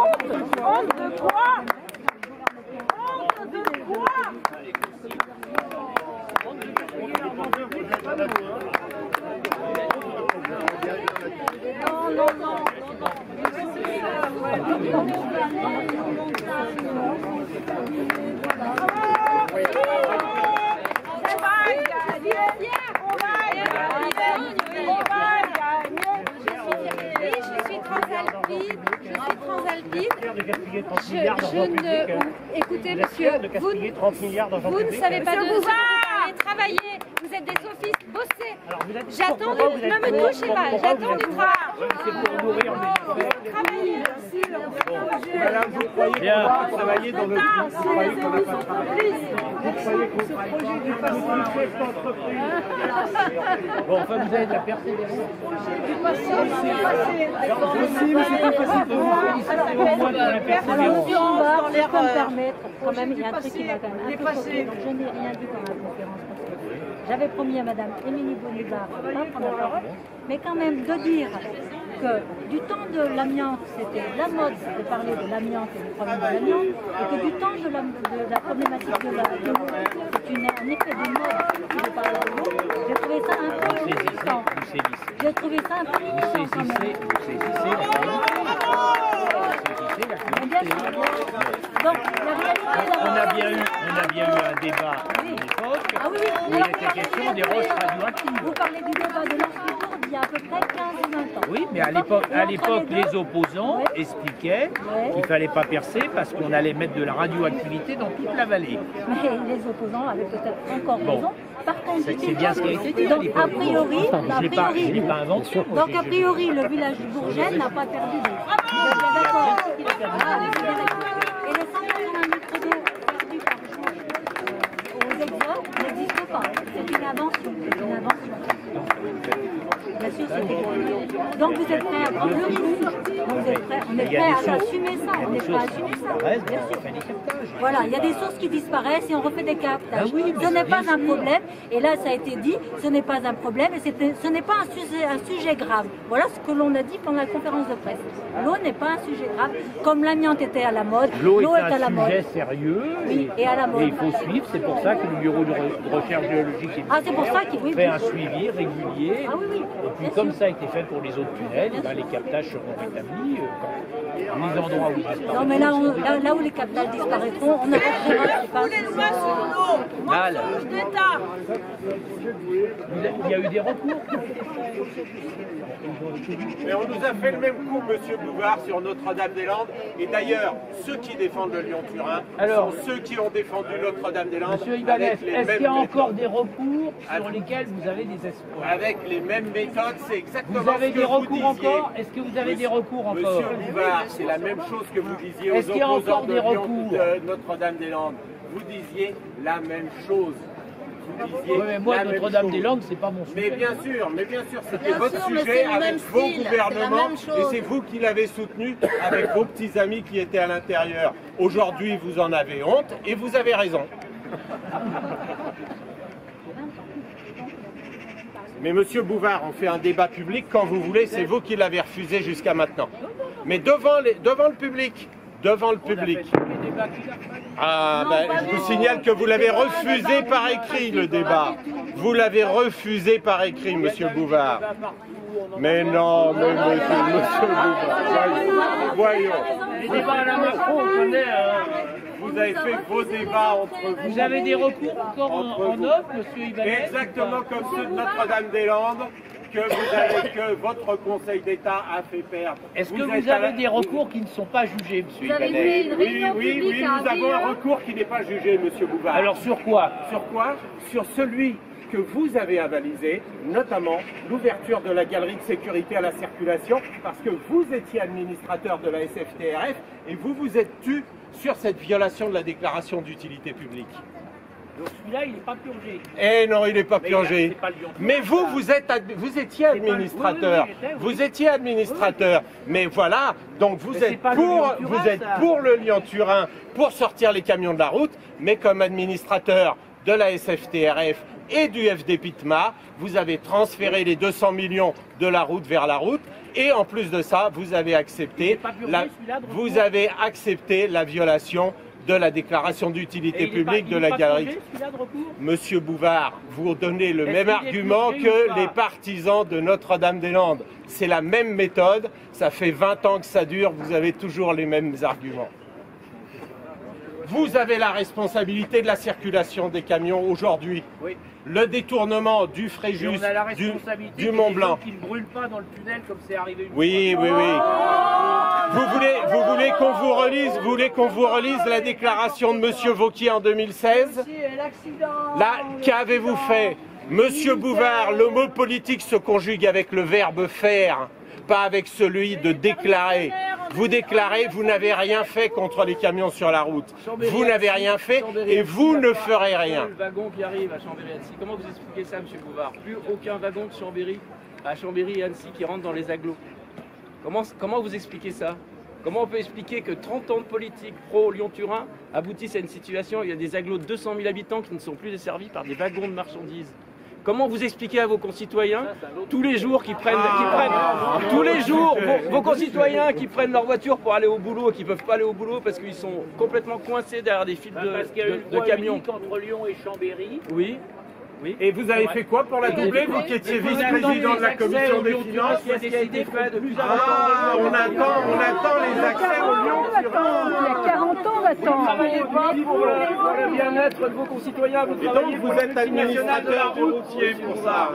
Honte de quoi? Honte de quoi? Non, non, non. Écoutez, monsieur, vous ne savez pas de ce que vous allez travailler. Vous êtes des sophistes, bossez. J'attends, ne me touchez pas, j'attends du travail. Travaillez. Madame, vous croyez qu'on va travailler dans le vous croyez qu'on va pas travailler? Vous croyez qu'on va Bon, enfin, vous avez de la persévérance. aussi, mais c'est pas facile pour vous. Alors, si on va me permettre, quand même, il y a un truc qui m'a quand même un peu choqué, donc je n'ai rien dit dans la conférence. J'avais promis à Madame Émilie Bonnivard de ne pas prendre la parole, mais quand même de dire que du temps de l'amiante, c'était la mode de parler de l'amiante et des problèmes de l'amiante, et que du temps de la problématique de l'eau, c'est un effet de mode qui de parler de l'eau, j'ai trouvé ça un peu irritant. J'ai trouvé ça un peu irritant quand même. Donc, la réalité, On a bien eu un débat à l'époque où il était question des roches radioactives. vous parlez du débat de l'Anse-Tour d'il y a à peu près 15 ou 20 ans. Oui, mais à l'époque, les opposants expliquaient qu'il ne fallait pas percer parce qu'on allait mettre de la radioactivité dans toute la vallée. Mais les opposants avaient peut-être encore raison. Par contre, C'est bien ce qui a été dit. donc a priori, je ne l'ai pas inventé. donc a priori, le village du Bourget n'a pas perdu d'eau. Vous êtes bien d'accord? Et les 180 litres d'eau perdus par jour aux exodes n'existent pas. C'est une invention. Bien sûr, c'est dégueulasse. Donc vous êtes prêts à prendre le risque. Donc vous êtes prêts, on est prêts à assumer ça. On est prêts à assumer ça. Bien sûr. Voilà, il y a des sources qui disparaissent et on refait des captages. Ce n'est pas un problème. Et là, ça a été dit, ce n'est pas un problème et ce n'est pas un sujet grave. Voilà ce que l'on a dit pendant la conférence de presse. L'eau n'est pas un sujet grave. Comme l'amiante était à la mode, l'eau est à la mode. L'eau est un sujet sérieux et à la mode. Et il faut suivre. C'est pour ça que le bureau de recherche géologique c'est pour ça qu'il fait un suivi régulier. oui. Et puis comme ça a été fait pour les autres tunnels, les captages seront rétablis. Les endroits où ils disparaissent. Non mais là où les captages disparaîtront, on ne retrouvera pas. Vous les lois sur l'eau, mensonge d'État. Il y a eu des recours. Mais on nous a fait le même coup, monsieur Bouvard, sur Notre-Dame-des-Landes. Et d'ailleurs, ceux qui défendent le Lyon-Turin sont ceux qui ont défendu Notre-Dame-des-Landes. Monsieur Ibanez, est-ce qu'il y a encore des recours sur lesquels vous avez des espoirs? Avec les mêmes méthodes, c'est exactement Vous avez ce que des vous recours disiez. encore? Est-ce que vous avez des recours encore? Monsieur Bouvard, c'est la même chose que vous disiez Est-ce aux qu'il y a opposants encore de des Lyon, recours de Notre-Dame-des-Landes. Vous disiez la même chose. Vous disiez Oui, mais moi, Notre-Dame-des-Landes, c'est pas mon sujet. mais bien sûr, c'était votre sujet avec vos gouvernements et c'est vous qui l'avez soutenu avec vos petits amis qui étaient à l'intérieur. Aujourd'hui, vous en avez honte et vous avez raison. Mais monsieur Bouvard, on fait un débat public quand vous voulez, c'est vous qui l'avez refusé jusqu'à maintenant. Mais devant le public. Devant le public. Je vous signale que vous l'avez refusé par écrit, le débat. Vous l'avez refusé par écrit, monsieur Bouvard. Mais non, mais monsieur Bouvard. Voyons. Les débats à la Macron, on connaît. Vous avez fait vos débats entre vous. Vous avez des recours encore en œuvre, monsieur Ibanez? Exactement comme ceux de Notre-Dame-des-Landes. Que votre Conseil d'État a fait perdre. Est-ce que vous avez des recours qui ne sont pas jugés, monsieur Ibanez? Oui, nous avons un recours qui n'est pas jugé, monsieur Bouvard. Alors sur quoi? Sur quoi? Sur celui que vous avez avalisé, notamment l'ouverture de la galerie de sécurité à la circulation, parce que vous étiez administrateur de la SFTRF et vous vous êtes tu sur cette violation de la déclaration d'utilité publique. Donc celui-là, il n'est pas purgé. Eh non, il n'est pas purgé. Mais vous étiez administrateur. Vous étiez administrateur. Mais voilà, donc vous êtes pour le Lyon-Turin, pour sortir les camions de la route, mais comme administrateur de la SFTRF et du FDPITMA, vous avez transféré les 200 millions de la route vers la route Et en plus de ça, vous avez accepté la violation de la déclaration d'utilité publique de la galerie. Monsieur Bouvard, vous donnez le même argument que les partisans de Notre-Dame-des-Landes. C'est la même méthode, ça fait 20 ans que ça dure, vous avez toujours les mêmes arguments. Vous avez la responsabilité de la circulation des camions aujourd'hui. Oui. Le détournement du Fréjus, du Mont-Blanc. Qui ne brûlent pas dans le tunnel comme c'est arrivé une fois. Oui. Vous voulez qu'on vous relise la déclaration de Monsieur Wauquiez en 2016? Là, qu'avez-vous fait? Monsieur Bouvard, le mot politique se conjugue avec le verbe faire, pas avec celui de déclarer. Vous déclarez, vous n'avez rien fait contre les camions sur la route. Vous n'avez rien fait et vous ne ferez rien. Le wagon qui arrive à Chambéry-Annecy, comment vous expliquez ça, M. Bouvard? Plus aucun wagon de Chambéry à Chambéry et Annecy qui rentre dans les agglos. Comment vous expliquez ça? Comment on peut expliquer que 30 ans de politique pro-Lyon-Turin aboutissent à une situation où il y a des agglos de 200 000 habitants qui ne sont plus desservis par des wagons de marchandises? Comment vous expliquez à vos concitoyens tous les jours tous les jours vos concitoyens qui prennent leur voiture pour aller au boulot et qui ne peuvent pas aller au boulot parce qu'ils sont complètement coincés derrière des files de camions entre Lyon et Chambéry. Oui. Et vous avez fait quoi pour la doubler, vous qui étiez vice-président de la commission des finances? Qu'est-ce qui a été fait de plus on attend les accès au Lyon-Turin. Il y a 40 ans, on attend. Vous ne travaillez pas pour le bien-être de vos concitoyens, vous travaillez pour le multinational de la route pour ça.